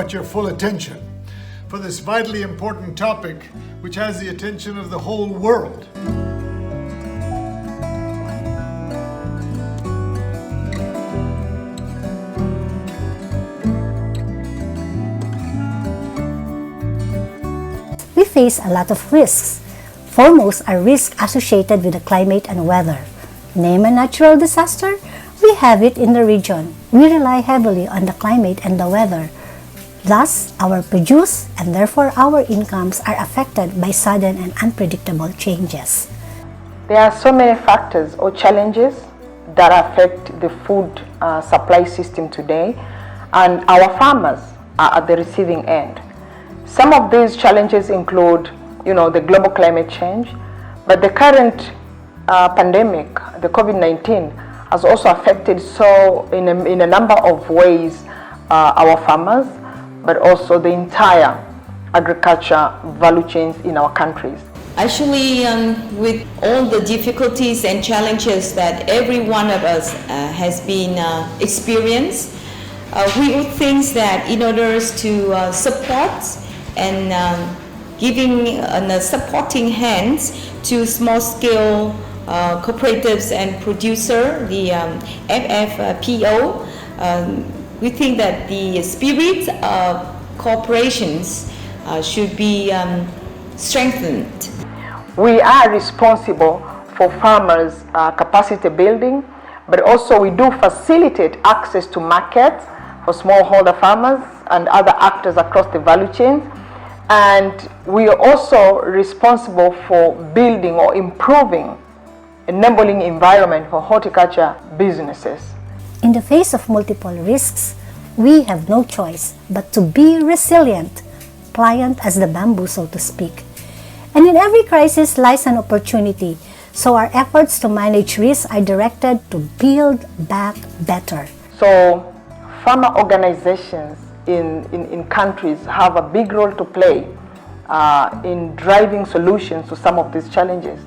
got your full attention for this vitally important topic which has the attention of the whole world. We face a lot of risks. Foremost are risks associated with the climate and weather. Name a natural disaster, we have it in the region. We rely heavily on the climate and the weather. Thus, our produce and therefore our incomes are affected by sudden and unpredictable changes. There are so many factors or challenges that affect the food supply system today, and our farmers are at the receiving end. Some of these challenges include, the global climate change, but the current pandemic, the COVID-19, has also affected in a number of ways our farmers, but also the entire agriculture value chains in our countries. Actually, with all the difficulties and challenges that every one of us has been experienced, we would think that in order to support and giving supporting hands to small-scale cooperatives and producer, the FFPO, we think that the spirit of cooperations should be strengthened. We are responsible for farmers' capacity building, but also we do facilitate access to markets for smallholder farmers and other actors across the value chains. And we are also responsible for building or improving enabling environment for horticulture businesses. In the face of multiple risks, we have no choice but to be resilient, pliant as the bamboo, so to speak. And in every crisis lies an opportunity, so our efforts to manage risks are directed to build back better. So farmer organizations in countries have a big role to play in driving solutions to some of these challenges.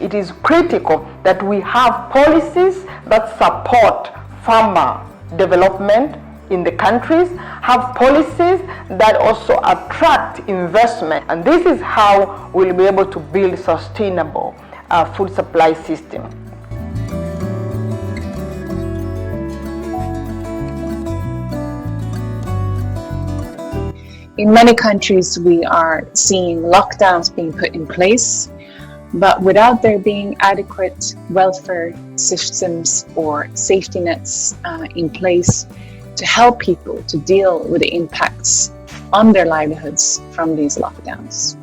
It is critical that we have policies that support farmer development in the countries, have policies that also attract investment, and this is how we'll be able to build sustainable food supply system. In many countries, we are seeing lockdowns being put in place, but without there being adequate welfare systems or safety nets in place to help people to deal with the impacts on their livelihoods from these lockdowns.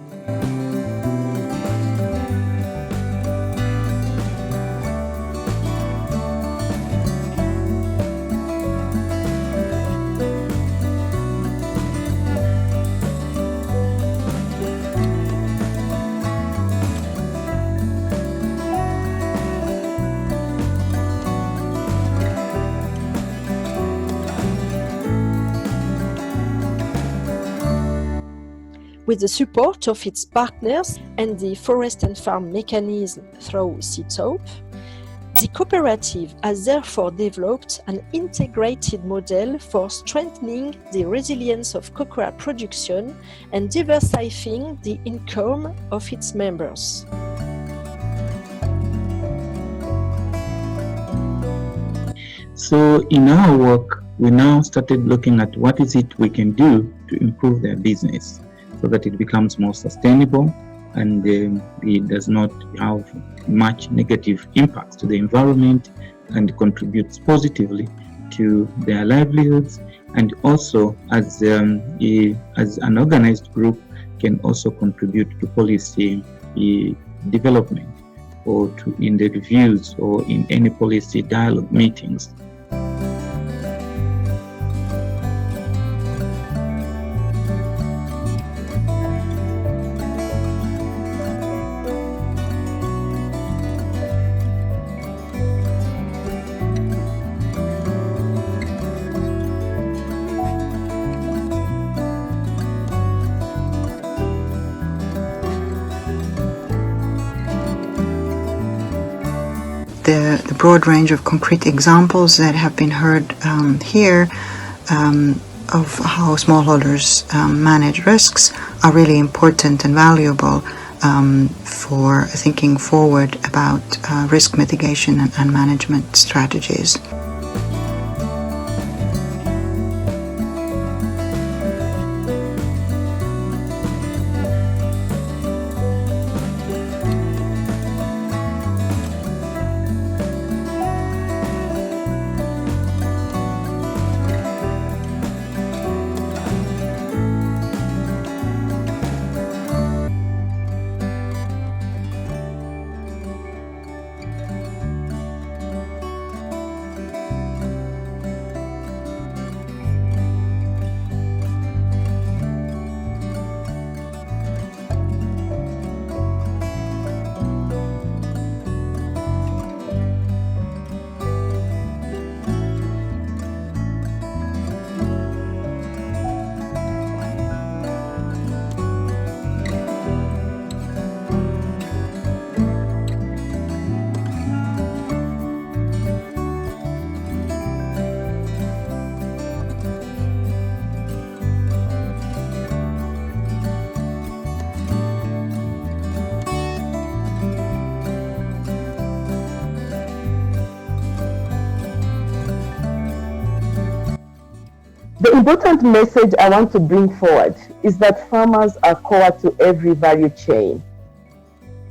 With the support of its partners and the Forest and Farm mechanism through CITOP, the cooperative has therefore developed an integrated model for strengthening the resilience of cocoa production and diversifying the income of its members. So in our work, we now started looking at what is it we can do to improve their business, so that it becomes more sustainable and it does not have much negative impacts to the environment and contributes positively to their livelihoods, and also as an organized group can also contribute to policy development or in the reviews or in any policy dialogue meetings. the broad range of concrete examples that have been heard here of how smallholders manage risks are really important and valuable for thinking forward about risk mitigation and management strategies. The important message I want to bring forward is that farmers are core to every value chain.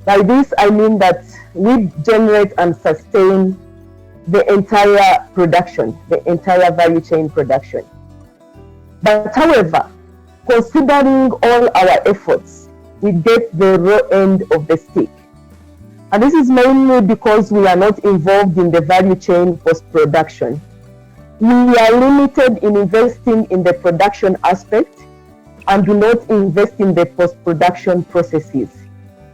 By this, I mean that we generate and sustain the entire production, the entire value chain production. But however, considering all our efforts, we get the raw end of the stick. And this is mainly because we are not involved in the value chain post-production. We are limited in investing in the production aspect and do not invest in the post-production processes.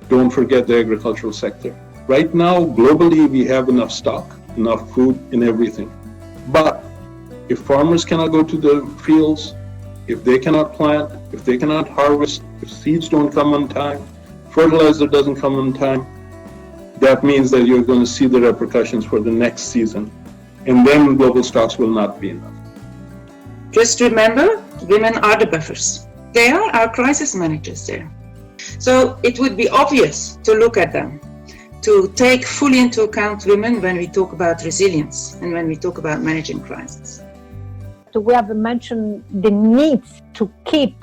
Don't forget the agricultural sector. Right now, globally, we have enough stock, enough food in everything. But if farmers cannot go to the fields, if they cannot plant, if they cannot harvest, if seeds don't come on time, fertilizer doesn't come on time, that means that you're going to see the repercussions for the next season. And then global stocks will not be enough. Just remember, women are the buffers. They are our crisis managers there. So it would be obvious to look at them, to take fully into account women when we talk about resilience and when we talk about managing crisis. We have mentioned the need to keep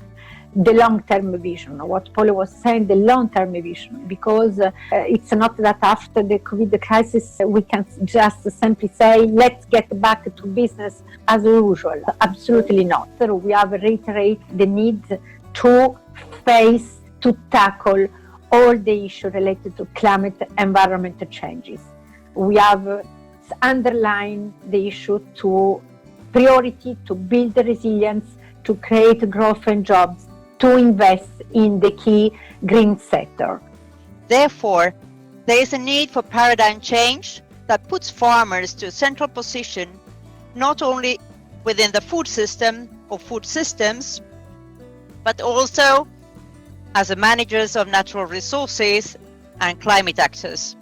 the long-term vision, what Paul was saying, the long-term vision, because it's not that after the COVID crisis we can just simply say, let's get back to business as usual. Absolutely not. So we have reiterated the need to face, to tackle all the issues related to climate environment changes. We have underlined the issue to priority to build the resilience, to create growth and jobs, to invest in the key green sector. Therefore, there is a need for paradigm change that puts farmers to a central position, not only within the food system or food systems, but also as the managers of natural resources and climate actors.